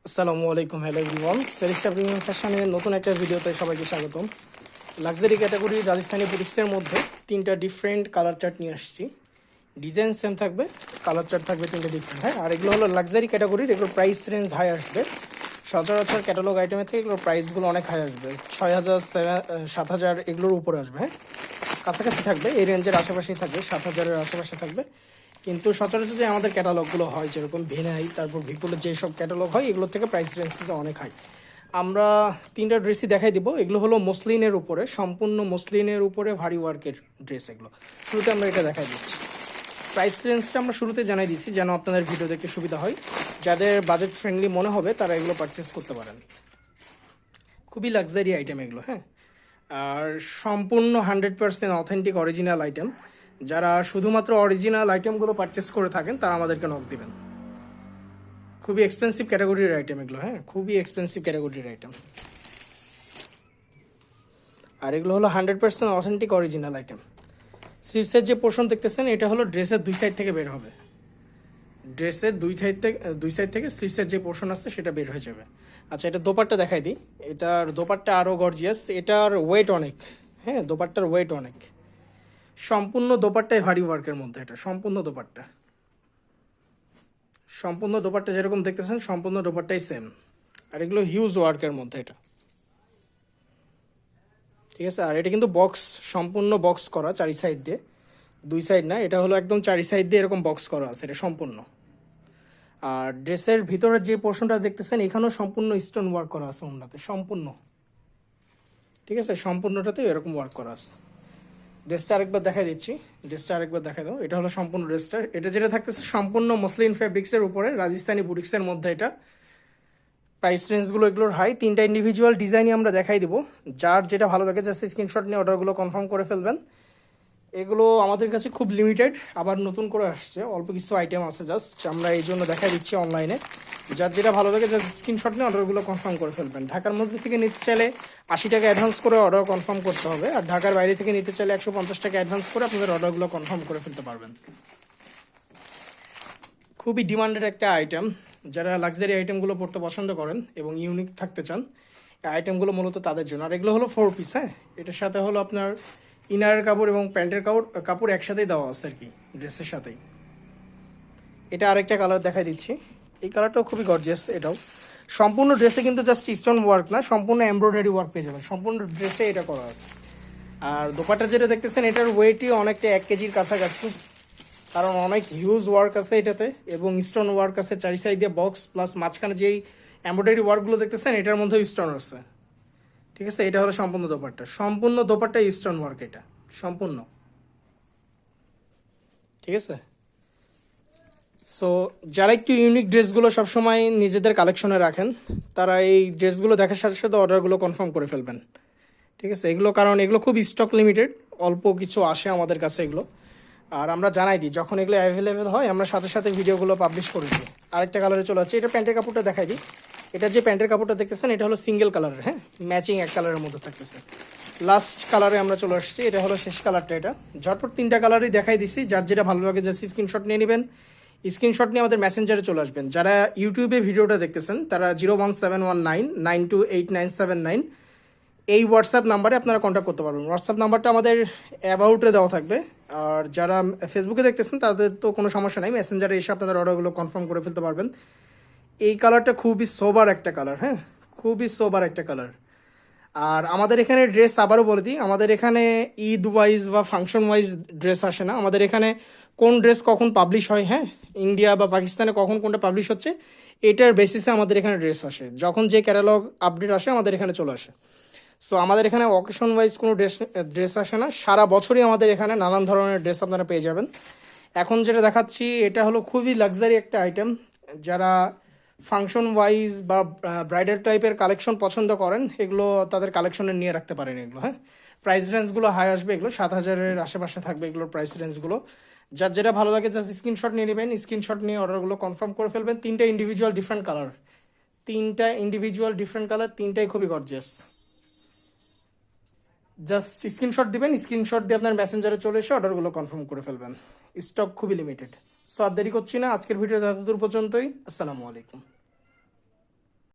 আসসালামু আলাইকুম, hello everyone. সেরিস্টা premium ফ্যাশনের নতুন একটা ভিডিওতে সবাইকে স্বাগতম। লাক্সারি ক্যাটাগরি রাজস্থানি বুটিক্সের মধ্যে তিনটা ডিফারেন্ট কালার চার্ট নিয়ে আসছি। ডিজাইন সেম থাকবে, কালার চার্ট থাকবে তিনটা ডিফারেন্ট। হ্যাঁ, আর এগুলো হলো লাক্সারি ক্যাটাগরির, এগুলো প্রাইস রেঞ্জ হাই আসবে। সচরাচর ক্যাটালগ আইটেমের থেকে এগুলোর প্রাইসগুলো অনেক হাই আসবে, 6,000 7,000 এগুলোর উপরে আসবে। হ্যাঁ, কাছাকাছি থাকবে, এই রেঞ্জের আশেপাশেই থাকবে, 7,000-এর আশেপাশে থাকবে। কিন্তু সচরাচর যে আমাদের ক্যাটালগুলো হয়, যেরকম ভেনাই, তারপর ভিপুলের যেসব ক্যাটালগ হয়, এগুলোর থেকে প্রাইস রেঞ্জ কিন্তু অনেক হাই। আমরা তিনটা ড্রেসই দেখাই দিব। এগুলো হলো মসলিনের উপরে, সম্পূর্ণ মসলিনের উপরে ভারী ওয়ার্কের ড্রেস। এগুলো শুরুতে আমরা এটা দেখাই দিচ্ছি। প্রাইস রেঞ্জটা আমরা শুরুতে জানাই দিচ্ছি যেন আপনাদের ভিডিও দেখতে সুবিধা হয়। যাদের বাজেট ফ্রেন্ডলি মনে হবে তারা এগুলো পারচেস করতে পারেন। খুবই লাক্সারি আইটেম এগুলো। হ্যাঁ, আর সম্পূর্ণ 100% অথেন্টিক অরিজিনাল আইটেম। যারা শুধুমাত্র অরিজিনাল আইটেমগুলো পারচেস করে থাকেন তারা আমাদেরকে নক দিবেন। খুবই এক্সপেন্সিভ ক্যাটাগরির আইটেম এগুলো। হ্যাঁ, খুবই এক্সপেন্সিভ ক্যাটাগরির আইটেম। আর এগুলো হলো 100% অথেন্টিক অরিজিনাল আইটেম। স্লিভসের যে পোর্শন দেখতেছেন এটা হলো ড্রেসের দুই সাইড থেকে বের হবে। ড্রেসের দুই সাইড থেকে স্লিভসের যে পোর্শন আছে সেটা বের হয়ে যাবে। আচ্ছা, এটা দোপাট্টা দেখাই দিই। এটার দোপাট্টা আরও গর্জিয়াস, এটার ওয়েট অনেক। হ্যাঁ, দোপাট্টার ওয়েট অনেক। সম্পূর্ণ দোপাট্টাই ভারী ওয়ার্কের মধ্যে। এটা সম্পূর্ণ দোপাট্টা, সম্পূর্ণ দোপাট্টা যেরকম দেখতেছেন সম্পূর্ণ দোপাট্টাই সেম। আর এগুলো হিউজ ওয়ার্কের মধ্যে এটা, ঠিক আছে। আর এটা কিন্তু বক্স, সম্পূর্ণ বক্স করা চারি সাইড দিয়ে, দুই সাইড না, এটা হলো একদম চারি সাইড দিয়ে এরকম বক্স করা আছে এটা সম্পূর্ণ। আর ড্রেসের ভিতরে যে পোর্শনটা দেখতেছেন এখানেও সম্পূর্ণ স্টোন ওয়ার্ক করা আছে ওনাতে, সম্পূর্ণ, ঠিক আছে। সম্পূর্ণটাতে এরকম ওয়ার্ক করা আছে। ড্রেসটা আরেকবার দেখাই দিচ্ছি, ড্রেসটা আরেকবার দেখাই দাও। এটা হলো সম্পূর্ণ ড্রেসটা। এটা যেটা থাকতেছে সম্পূর্ণ মসলিন ফেব্রিক্সের উপরে, রাজস্থানি বুটিক্সের মধ্যে। এটা প্রাইস রেঞ্জগুলো এগুলোর হাই। তিনটা ইন্ডিভিজুয়াল ডিজাইনই আমরা দেখাই দিব। যার যেটা ভালো লাগে জাস্ট স্ক্রিনশট নিয়ে অর্ডারগুলো কনফার্ম করে ফেলবেন। এগুলো আমাদের কাছে খুব লিমিটেড, আবার নতুন করে আসছে, অল্প কিছু আইটেম আছে, জাস্ট আমরা এই জন্য দেখাই দিচ্ছি অনলাইনে। যার যেটা ভালো লাগে জাস্ট স্ক্রিনশট নিয়ে অর্ডারগুলো কনফার্ম করে ফেলবেন। ঢাকার মধ্যে থেকে নিতে চাইলে 80 টাকা অ্যাডভান্স করে অর্ডার কনফার্ম করতে হবে। আর ঢাকার বাইরে থেকে নিতে চাইলে 150 টাকা অ্যাডভান্স করে আপনাদের অর্ডারগুলো কনফার্ম করে ফেলতে পারবেন। খুবই ডিমান্ডেড একটা আইটেম। যারা লাক্সারি আইটেমগুলো পড়তে পছন্দ করেন এবং ইউনিক থাকতে চান, এই আইটেমগুলো মূলত তাদের জন্য। আর এগুলো হলো 4 পিস। হ্যাঁ, এটার সাথে হলো আপনার ইনারের কাপড় এবং প্যান্টের কাপড় একসাথেই দেওয়া আছে আর কি, ড্রেসের সাথেই। এটা আরেকটা কালার দেখাই দিচ্ছি। এই কালারটাও খুবই গর্জিয়াস। এটাও সম্পূর্ণ ড্রেসে কিন্তু জাস্ট স্টোন ওয়ার্ক না, সম্পূর্ণ এমব্রয়ডারি ওয়ার্ক পেয়ে যাবেন। সম্পূর্ণ ড্রেসে এটা করা আছে। আর দোপাট্টা যেটা দেখতেছেন এটার ওয়েটই অনেকটা 1 কেজির কাছাকাছি, কারণ অনেক হিউজ ওয়ার্ক আছে এটাতে এবং স্টোন ওয়ার্ক আছে চারি সাইড দিয়ে বক্স, প্লাস মাঝখানে যেই এমব্রয়ডারি ওয়ার্কগুলো দেখতেছেন এটার মধ্যেও স্টোন আছে, ঠিক আছে। এটা হলো সম্পূর্ণ দোপাট্টা, সম্পূর্ণ দোপাট্টা স্টোন ওয়ার্ক এটা সম্পূর্ণ, ঠিক আছে। সো যারা একটু ইউনিক ড্রেসগুলো সবসময় নিজেদের কালেকশনে রাখেন তারা এই ড্রেসগুলো দেখার সাথে সাথে অর্ডারগুলো কনফার্ম করে ফেলবেন, ঠিক আছে। এগুলো কারণ এগুলো খুব স্টক লিমিটেড, অল্প কিছু আসে আমাদের কাছে এগুলো। আর আমরা জানাই দিই যখন এগুলো অ্যাভেলেবেল হয় আমরা সাথে সাথে ভিডিওগুলো পাবলিশ করে দিই। আরেকটা কালারে চলে আছে, এটা প্যান্টের কাপড়টা দেখাই দিই। এটা যে প্যান্টের কাপড়টা দেখতেছেন এটা হলো সিঙ্গেল কালারের। হ্যাঁ, ম্যাচিং এক কালারের মধ্যে থাকতেছে। লাস্ট কালারে আমরা চলে আসছি, এটা হলো শেষ কালারটা। এটা ঝটপট তিনটা কালারই দেখাই দিচ্ছি, যার যেটা ভালো লাগে জাস্ট স্ক্রিনশট নিয়ে নেবেন। স্ক্রিনশট নিয়ে আমাদের মেসেঞ্জারে চলে আসবেন। যারা ইউটিউবে ভিডিওটা দেখতেছেন তারা 01719928979 এই হোয়াটসঅ্যাপ নাম্বারে আপনারা কন্ট্যাক্ট করতে পারবেন। হোয়াটসঅ্যাপ নাম্বারটা আমাদের অ্যাবাউটে দেওয়া থাকবে। আর যারা ফেসবুকে দেখতেছেন তাদের তো কোনো সমস্যা নাই, মেসেঞ্জারে এসে আপনাদের অর্ডারগুলো কনফার্ম করে ফেলতে পারবেন। এই কালারটা খুবই সোবার একটা কালার। হ্যাঁ, খুবই সোবার একটা কালার। আর আমাদের এখানে ড্রেস আবারও বলে দিই, আমাদের এখানে ঈদ ওয়াইজ বা ফাংশন ওয়াইজ ড্রেস আসে না। আমাদের এখানে কোন ড্রেস কখন পাবলিশ হয়, হ্যাঁ, ইন্ডিয়া বা পাকিস্তানে কখন কোনটা পাবলিশ হচ্ছে এটার বেসিসে আমাদের এখানে ড্রেস আসে। যখন যে ক্যাটালগ আপডেট আসে আমাদের এখানে চলে আসে। সো আমাদের এখানে অকেশন ওয়াইজ কোনো ড্রেস আসে না, সারা বছরই আমাদের এখানে নানান ধরনের ড্রেস আপনারা পেয়ে যাবেন। এখন যেটা দেখাচ্ছি এটা হলো খুবই লাক্সারি একটা আইটেম। যারা ফাংশন ওয়াইজ বা ব্রাইডাল টাইপের কালেকশন পছন্দ করেন এগুলো তাদের কালেকশনে নিয়ে রাখতে পারেন এগুলো। হ্যাঁ, প্রাইস রেঞ্জগুলো হাই আসবে, এগুলো 7,000-এর আশেপাশে থাকবে এগুলোর প্রাইস রেঞ্জগুলো। যার যেটা ভালো লাগে জাস্ট স্ক্রিনশট নিয়ে নেবেন, স্ক্রিনশট নিয়ে অর্ডারগুলো কনফার্ম করে ফেলবেন। তিনটা ইন্ডিভিজুয়াল ডিফারেন্ট কালার, তিনটাই খুবই গর্জিয়াস। জাস্ট স্ক্রিনশট দিবেন, স্ক্রিনশট দিয়ে আপনার মেসেঞ্জারে চলে এসে অর্ডারগুলো কনফার্ম করে ফেলবেন। স্টক খুবই লিমিটেড। সো আর দেরি করছি না, আজকের ভিডিও এতদূর পর্যন্তই। আসসালামু আলাইকুম।